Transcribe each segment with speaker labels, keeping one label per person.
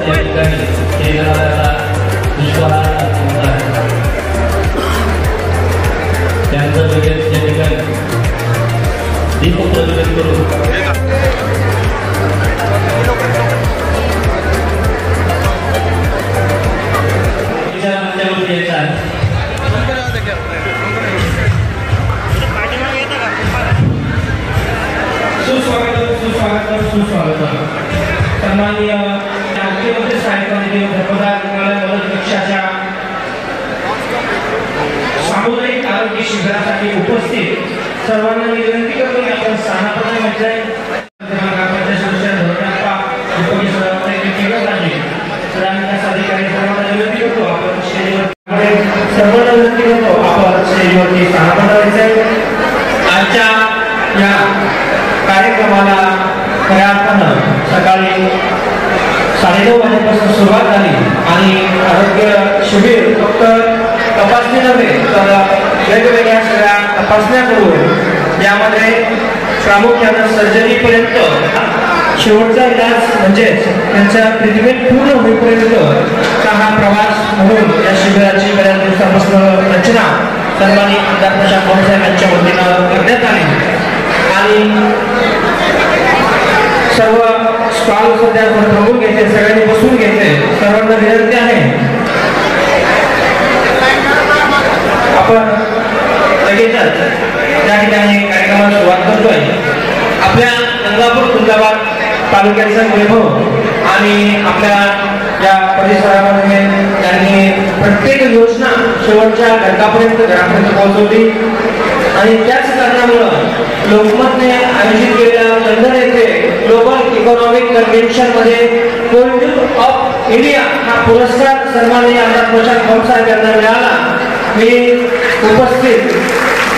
Speaker 1: या ठिकाणी केंद्राला पुष्पहार अर्पण आहे। त्यांचं बजेट या ठिकाणी दीप प्रज्वलित करून
Speaker 2: सुस्वागत सन्माननीय मुख्यमंत्री साहेबांनी मदत कक्षाच्या सामुदायिक आरोग्य शिबिरासाठी उपस्थित सर्वांना मी विनंती करतो की आपण स्थानापन्न म्हणजे अधिकारी सर्वांना विनंती करतो आपण सर्वांना विनंती करतो आपण स्टेजवरती स्थानापन्न व्हायचंय। आजच्या या कार्यक्रमाला खऱ्या अर्थानं सकाळी 9:30 वाजेपासून सुरुवात झाली आणि आरोग्य शिबिर फक्त तपासणी नव्हे तर वेगवेगळ्या सगळ्या तपासण्या करून यामध्ये प्रामुख्याने सर्जरी पर्यंत शेवटचा इलाज म्हणजे त्यांचा ट्रीटमेंट पूर्ण होईपर्यंत हा प्रवास म्हणून या शिबिराची बऱ्याच दिवसापासून रचना सन्माननीय आमदार प्रशांत भाऊसाहेबांच्या वतीनं करण्यात आली आणि सर्व स्टॉल सध्या बघून घ्यायचे, सगळ्यांनी बसून घ्यायचे। सर्वांना विनंती आहे आपण लगेचच त्या ठिकाणी कार्यक्रमाला सुरुवात करतोय। आपल्या गंगापूर कुंदाबाद तालुक्याचा वैभव आणि आपल्या या परिसरामध्ये त्यांनी प्रत्येक योजना शेवटच्या घटकापर्यंत घरापर्यंत पोहोचवली आणि त्याच कारणामुळे लोकमतने आयोजित केलेल्या लंडन येथे ग्लोबल इकॉनॉमिक कन्व्हेन्शन मध्ये कोल्ड ऑफ इंडिया हा पुरस्कार सन्माननीय आमदार प्रशांत भाऊसाहेब यांना मिळाला। मी उपस्थित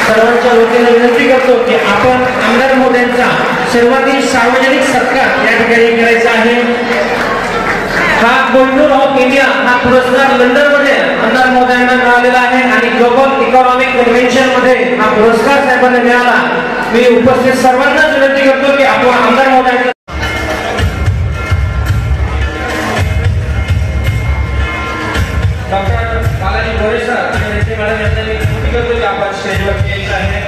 Speaker 2: सर्वांच्या वतीने विनंती करतो की आपण आमदार महोदयांचा सर्वाधिक सार्वजनिक सत्कार या ठिकाणी करायचा आहे। हा गोल्ड ऑफ इंडिया हा पुरस्कार लंडन मध्ये आमदार महोदयांना मिळालेला आहे आणि ग्लोबल इकॉनॉमिक कन्व्हेन्शन मध्ये हा पुरस्कार साहेबांना मिळाला। मी उपस्थित सर्वांना विनंती करतो की आपण आमदार महोदयांचा डॉक्टर बालाजी गोरे सर यांचे मॅडम यांना मी विनंती करतो की आपण स्टेजवर यायचं आहे।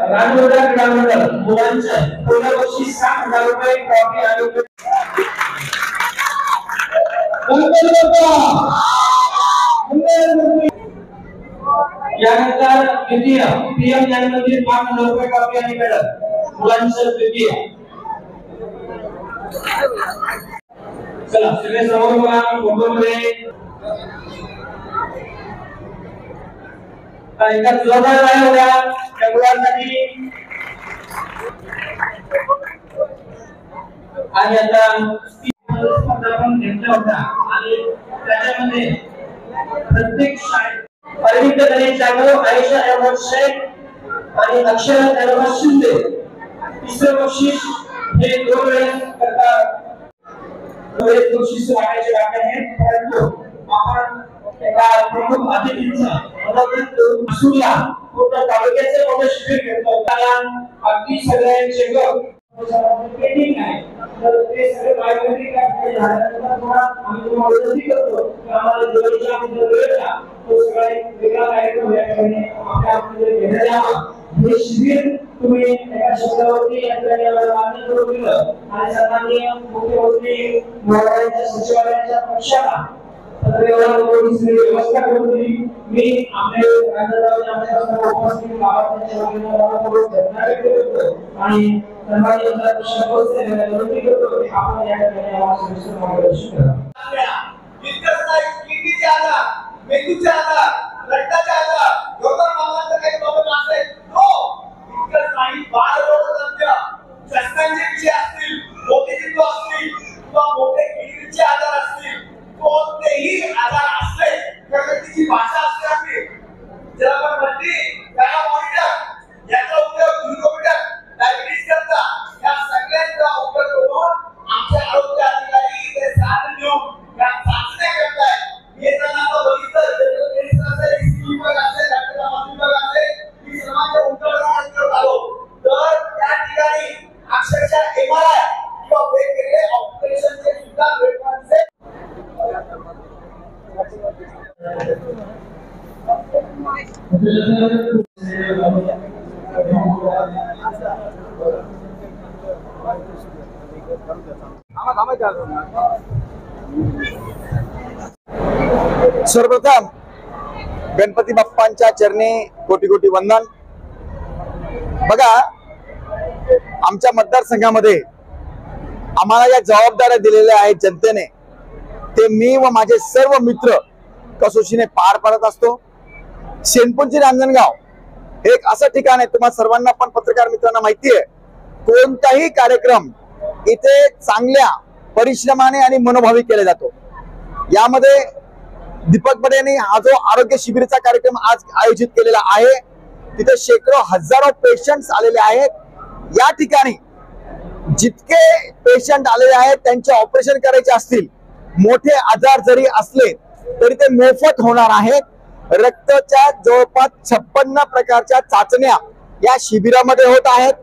Speaker 2: रानरोडा क्रीडा मंडळ मुलांचं पहिल्या वर्षी 60,000 रुपये ट्रॉफी आणि यानंतर द्वितीय पीएम ज्ञानमंदिर 5,000 रुपये ट्रॉफी आणि मेडल मुलांचं द्वितीय। चला सगळे समोर बघा फोटोमध्ये एका जोरदार आहे होत्या त्या मुलांसाठी आणि आता आपण घेतला होता आणि त्याच्यामध्ये प्रत्येक शाळेत अरविंद गणेश जाधव, आयशा अहमद शेख आणि अक्षरा अहमद शिंदे तिसरं बक्षीस हे 2 वेळेस करतात। बक्षीस वाटायचे बाकी आहेत परंतु आपण एका प्रमुख अतिथींचा मसूला पूर्ण तालुक्याचे मोठे शिबिर घेतो अगदी सगळ्यांचे पेंडिंग आहे तर ते सगळे बायोमेट्रिक झाल्यानंतर थोडा आम्ही तुम्हाला विनंती करतो की आम्हाला दिवाळीच्या वेळेला तो सगळा वेगळा कार्यक्रम या ठिकाणी आपल्या घेण्यात यावा। हे शिबिर तुम्ही एका शब्दावरती या ठिकाणी मान्य करून दिलं आणि सन्माननीय मुख्यमंत्री महोदयांच्या सचिवालयाच्या पक्षाला व्यवस्था करून दिली. मी आपले उपस्थित गावाच्या आणि विनंती करतो की आपण या ठिकाणी आम्हाला मार्गदर्शन करा.
Speaker 3: मेंदूचे आजार, रक्ताचे आजार, डोकर मामांचा काही प्रॉब्लेम असेल तो इतकंच नाही, बालरोगतज्ञ, श्वसनाचे विषय असतील, मोतीबिंदू असतील किंवा मोठे किडनीचे आजार असतील, कोणतेही आजार असले तर त्याची भाषा असते आपली. जर आपण म्हणली त्याला मॉनिटर, याचा उपयोग ग्लुकोमीटर, डायबिटीस करता या सगळ्यांचा उपयोग करून आमचे आरोग्य अधिकारी इथे साथ देऊन या चाचण्या करतायत. हे जर आपण बघितलं तर त्या ठिकाणी अक्षरशः एमआरआय किंवा वेगवेगळे ऑपरेशनचे सुद्धा वेगवेगळे
Speaker 4: सर्वप्रथम गणपती बाप्पांच्या चरणी कोटी कोटी वंदन. बघा, आमच्या मतदारसंघामध्ये आम्हाला या जबाबदाऱ्या दिलेल्या आहेत जनतेने, ते मी व माझे सर्व मित्र कसोशीने पार पाडत असतो. शेनपुंची रांजणगाव एक असं ठिकाण आहे, तुम्हाला सर्वांना पण पत्रकार मित्रांना माहिती आहे, कोणताही कार्यक्रम इथे चांगल्या परिश्रमाने आणि मनोभावी केला जातो. यामध्ये दीपक बडेंनी हा जो आरोग्य शिबिरचा कार्यक्रम आज आयोजित केलेला आहे, तिथे शेकडो हजारो पेशंट्स आलेले आहेत. या ठिकाणी जितके पेशंट आलेले आहेत त्यांचे ऑपरेशन करायचे असतील, मोठे आजार जरी असले तरी ते मोफत होणार आहेत. रक्ताच्या जवळपास 56 प्रकारच्या चाचण्या या शिबिरामध्ये होत आहेत.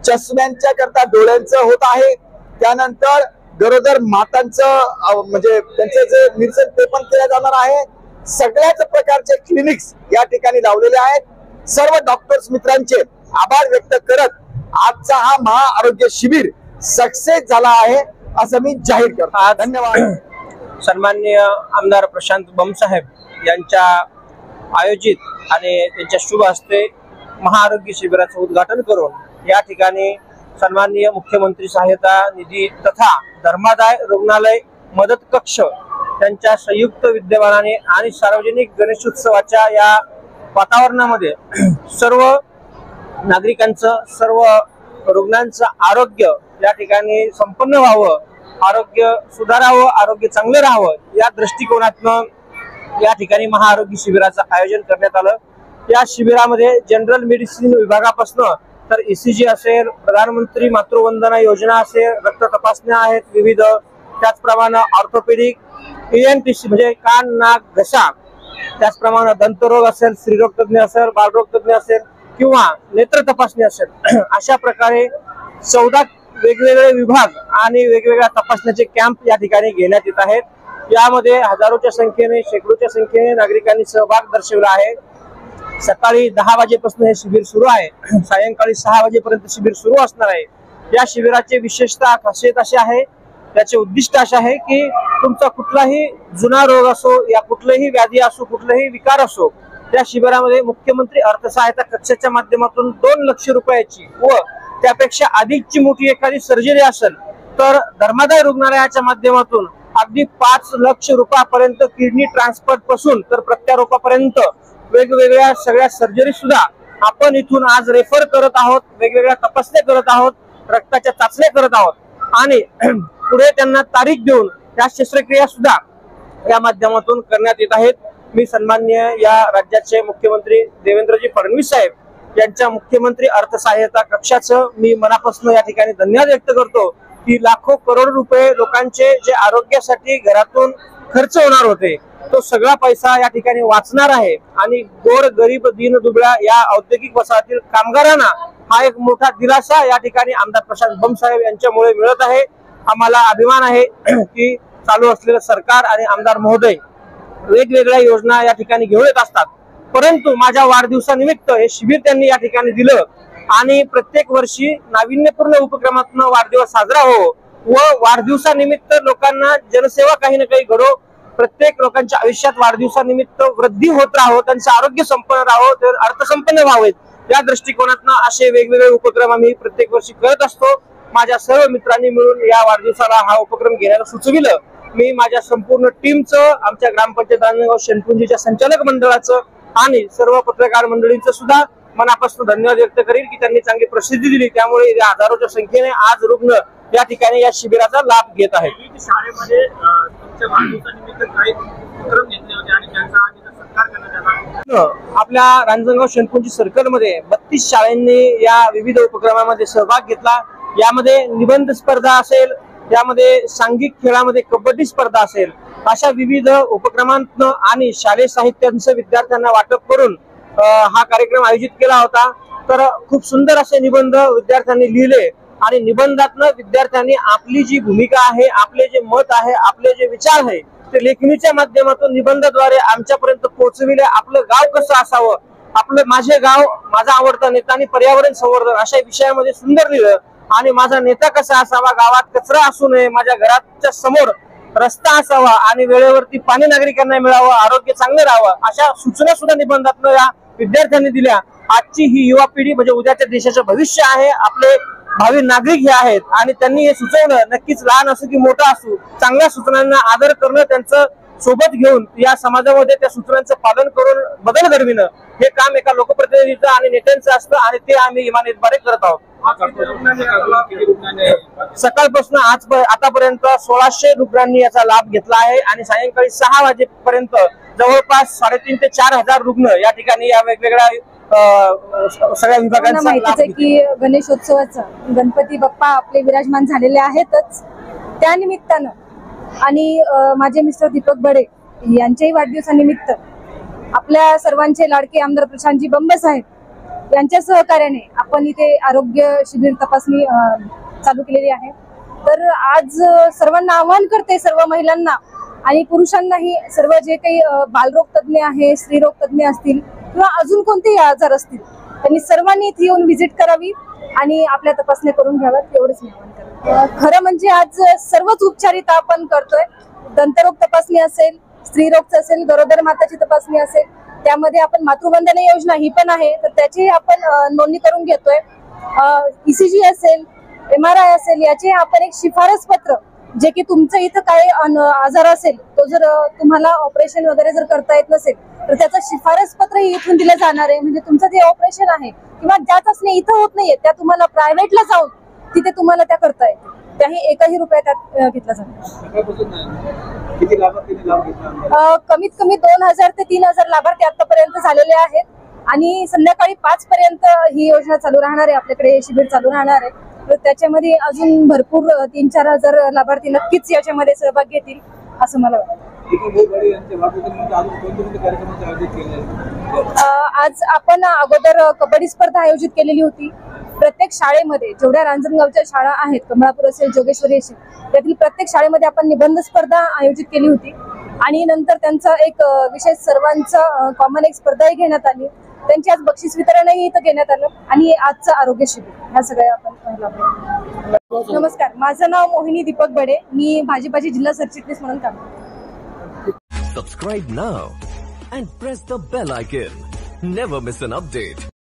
Speaker 4: चष्म्यांच्या करता डोळ्यांचं होत आहे. त्यानंतर गरोदर मातांचं म्हणजे त्यांचे जे निरीक्षण ते पण केले जाणार आहे. सगळ्याच प्रकारचे क्लिनिक्स या ठिकाणी लावलेले आहेत. सर्व डॉक्टर्स मित्रांचे आभार व्यक्त करत आजचा हा महाआरोग्य शिबिर सक्सेस झाला आहे असं मी जाहीर करतो. धन्यवाद.
Speaker 5: सन्माननीय आमदार प्रशांत बमसाहेब यांच्या आयोजित आणि त्यांच्या शुभ हस्ते महाआरोग्य शिबिराचं उद्घाटन करून या ठिकाणी सन्माननीय मुख्यमंत्री सहायता निधी तथा धर्मादाय रुग्णालय मदत कक्ष त्यांच्या संयुक्त विद्यमानाने आणि सार्वजनिक गणेशोत्सवाच्या या वातावरणामध्ये सर्व नागरिकांचं, सर्व रुग्णांचं आरोग्य या ठिकाणी संपन्न व्हावं, आरोग्य सुधारावं, आरोग्य चांगलं राहावं या दृष्टिकोनातून या ठिकाणी महाआरोग्य शिबिराचं आयोजन करण्यात आलं. या शिबिरामध्ये जनरल मेडिसिन विभागापासून तर ECG असेल, प्रधानमंत्री मातृवंदना योजना असेल, रक्त तपासण्या आहेत विविध, त्याचप्रमाणे ऑर्थोपेडिक, ENTC म्हणजे कान नाक घसा, त्याचप्रमाणे दंतरोग असेल, स्त्रीरोग तज्ञ असेल, बालरोग तज्ञ असेल किंवा नेत्र तपासणी असेल, अशा प्रकारे 14 वेगवेगळे विभाग आणि वेगवेगळ्या तपासण्याचे कॅम्प या ठिकाणी घेण्यात येत आहेत. यामध्ये हजारोच्या संख्येने, शेकडोच्या संख्येने नागरिकांनी सहभाग दर्शवला आहे. सकाळी 10 वाजेपासून हे शिबिर सुरू आहे, सायंकाळी 6 वाजेपर्यंत शिबिर सुरू असणार आहे. या शिबिराचे विशेषतः खासियत अशी आहे, त्याचे उद्दिष्ट असे आहे की तुमचा कुठलाही जुना रोग असो या कुठलीही व्याधी असो, कुठलाही विकार असो, त्या शिबिरामध्ये मुख्यमंत्री अर्थसहायता कक्षाच्या माध्यमातून 2 लाख रुपयाची व त्यापेक्षा अधिकची मोठी एखादी सर्जरी असेल तर धर्मादाय रुग्णालयाच्या माध्यमातून अगदी 5 लाख रुपयापर्यंत, किडनी ट्रान्सप्लांट पासून तर प्रत्यारोपापर्यंत वेगवेगळ्या सगळ्या सर्जरी सुद्धा आपण इथून आज रेफर करत आहोत. वेगवेगळ्या तपासण्या करत आहोत, रक्ताच्या चाचण्या करत आहोत आणि पुढे त्यांना तारीख देऊन त्या शस्त्रक्रिया सुद्धा या माध्यमातून करण्यात येत आहेत. मी सन्माननीय या राज्याचे मुख्यमंत्री देवेंद्रजी फडणवीस साहेब यांच्या मुख्यमंत्री अर्थसहाय्यता कक्षाचं मी मनापासून या ठिकाणी धन्यवाद व्यक्त करतो की लाखो करोड रुपये लोकांचे जे आरोग्यासाठी घरातून खर्च होणार होते तो सगळा पैसा या ठिकाणी वाचणार आहे आणि गोर गरीब दीन दुबळ्या या औद्योगिक वसाहतील कामगारांना हा एक मोठा दिलासा या ठिकाणी आमदार प्रशांत बमसाहेब यांच्यामुळे मिळत आहे. आम्हाला अभिमान आहे की चालू असलेलं सरकार आणि आमदार महोदय वेगवेगळ्या योजना या ठिकाणी घेऊन येत असतात, परंतु माझ्या वाढदिवसानिमित्त हे शिबिर त्यांनी या ठिकाणी दिलं आणि प्रत्येक वर्षी नाविन्यपूर्ण उपक्रमातून वाढदिवस साजरा हो व वाढदिवसानिमित्त लोकांना जनसेवा काही ना काही घडो प्रत्येक लोकांच्या आयुष्यात वाढदिवसानिमित्त वृद्धी होत राहो, त्यांचं आरोग्य संपन्न राहो, तर अर्थसंपन्न व्हावेत, या दृष्टिकोनातून असे वेगवेगळे उपक्रम आम्ही प्रत्येक वर्षी करत असतो. माझ्या सर्व मित्रांनी मिळून या वाढदिवसाला हा उपक्रम घेण्याला सुचविलं. मी माझ्या संपूर्ण टीमचं, आमच्या ग्रामपंचायत रांजणगाव शेणपुंजीच्या संचालक मंडळाचं आणि सर्व पत्रकार मंडळींचं सुद्धा मनापासून धन्यवाद व्यक्त करील की त्यांनी चांगली प्रसिद्धी दिली. त्यामुळे हजारोच्या संख्येने आज रुग्ण या ठिकाणी या शिबिराचा लाभ घेत आहेत.
Speaker 6: शाळेमध्ये तुमच्या वाढदिवसानिमित्त काही उपक्रम घेतले होते आणि त्यांचा सत्कार करण्यात आला.
Speaker 5: आपल्या रांजणगाव शेणपुंजी सर्कल मध्ये 32 शाळांनी या विविध उपक्रमामध्ये सहभाग घेतला. यामध्ये निबंध स्पर्धा असेल, यामध्ये सांघिक खेळामध्ये कबड्डी स्पर्धा असेल, अशा विविध उपक्रमांतनं आणि शालेय साहित्यांचं विद्यार्थ्यांना वाटप करून हा कार्यक्रम आयोजित केला होता. तर खूप सुंदर असे निबंध विद्यार्थ्यांनी लिहिले आणि निबंधातनं विद्यार्थ्यांनी आपली जी भूमिका आहे, आपले जे मत आहे, आपले जे विचार आहे ते लेखणीच्या माध्यमातून निबंधाद्वारे आमच्यापर्यंत पोहोचविले. आपलं गाव कसं असावं, आपलं माझे गाव, माझा आवडता नेता आणि पर्यावरण संवर्धन अशा विषयामध्ये सुंदर लिहिलं. आणि माझा नेता कसा असावा, गावात कचरा असू नये, माझ्या घराच्या समोर रस्ता असावा आणि वेळेवरती पाणी नागरिकांना मिळावं, आरोग्य चांगलं राहावं, अशा सूचना सुद्धा निबंधातनं या विद्यार्थ्यांनी दिल्या. आजची ही युवा पिढी म्हणजे उद्याच्या देशाचं भविष्य आहे, आपले भावी नागरिक हे आहेत आणि त्यांनी हे सुचवलं. नक्कीच लहान असो की मोठा असो, चांगल्या सूचनांना आदर करणं, त्यांचं सोबत घेऊन या समाजामध्ये त्या सूचनांचं पालन करून बदल घडविणं हे काम एका लोकप्रतिनिधीचं आणि नेत्यांचं असतं आणि ते आम्ही इमानीतद्वारे करत आहोत. सकाळपासून आतापर्यंत 1600 रुग्णांनी याचा लाभ घेतला आहे आणि सायंकाळी 6 वाजेपर्यंत जवळपास 3,500 ते 4,000 रुग्ण या ठिकाणी या वेगवेगळ्या सगळ्या विभागांचा
Speaker 7: माहितीच आहे की गणेशोत्सवाचा गणपती बाप्पा आपले विराजमान झालेले आहेतच. त्यानिमित्तानं आणि माझे मिस्टर दीपक बडे यांच्याही वाढदिवसानिमित्त आपल्या सर्वांचे लाडके आमदार प्रशांतजी बंब साहेब यांच्या सहकार्याने आपण इथे आरोग्य शिबिर तपासणी चालू केलेली आहे. तर आज सर्वांना आवाहन करते, सर्व महिलांना आणि पुरुषांनाही, सर्व जे काही बालरोग तज्ञ आहे, स्त्रीरोग तज्ञ असतील किंवा अजून कोणतेही आजार असतील, त्यांनी सर्वांनी इथे येऊन व्हिजिट करावी आणि आपल्या तपासण्या करून घ्याव्यात, एवढंच मी आवाहन करते. खरं म्हणजे आज सर्वच उपचार इथं आपण करतोय. दंतरोग तपासणी असेल, स्त्रीरोग असेल, गरोदर माताची तपासणी असेल, त्यामध्ये आपण मातृवंदना योजना ही पण आहे, तर त्याची आपण नोंदणी करून घेतोय. ECG असेल, MRI असेल, याचे आपण एक शिफारस पत्र, जे की तुमचं इथं काही आजार असेल, तो जर तुम्हाला ऑपरेशन वगैरे जर करता येत नसेल तर त्याचं शिफारस पत्र इथून दिलं जाणार आहे. म्हणजे तुमचं जे ऑपरेशन आहे किंवा ज्या चाचणी इथं होत नाहीये त्या तुम्हाला प्रायव्हेटला जाऊन तिथे तुम्हाला त्या करता येतील. त्याही 1ही रुपया त्यात घेतला जातो. कमीत कमी 2000 ते 3000 लाभार्थी आतापर्यंत झालेले आहेत आणि संध्याकाळी 5 पर्यंत ही योजना चालू राहणार आहे. आपल्याकडे हे शिबिर चालू राहणार आहे. तर त्याच्यामध्ये अजून भरपूर 3-4 हजार लाभार्थी नक्कीच याच्यामध्ये सहभाग घेतील असं मला वाटतं. आज आपण अगोदर कबड्डी स्पर्धा आयोजित केलेली होती. प्रत्येक शाळेमध्ये जेवढ्या रांजणगावच्या शाळा आहेत, कमळापूर असेल, जोगेश्वरी असेल, त्यातील प्रत्येक शाळेमध्ये आपण निबंध स्पर्धा आयोजित केली होती आणि नंतर त्यांचा एक विशेष सर्वांचा कॉमन एक स्पर्धाही घेण्यात आली. त्यांची आज बक्षीस वितरणही इथं घेण्यात आलं आणि आजचं आरोग्य शिबिर ह्या सगळ्या आपण. नमस्कार, माझं नाव मोहिनी दीपक बडे, मी भाजपाची जिल्हा सरचिटणीस म्हणून काम करते.
Speaker 8: Subscribe now and press the bell icon. Never miss an update.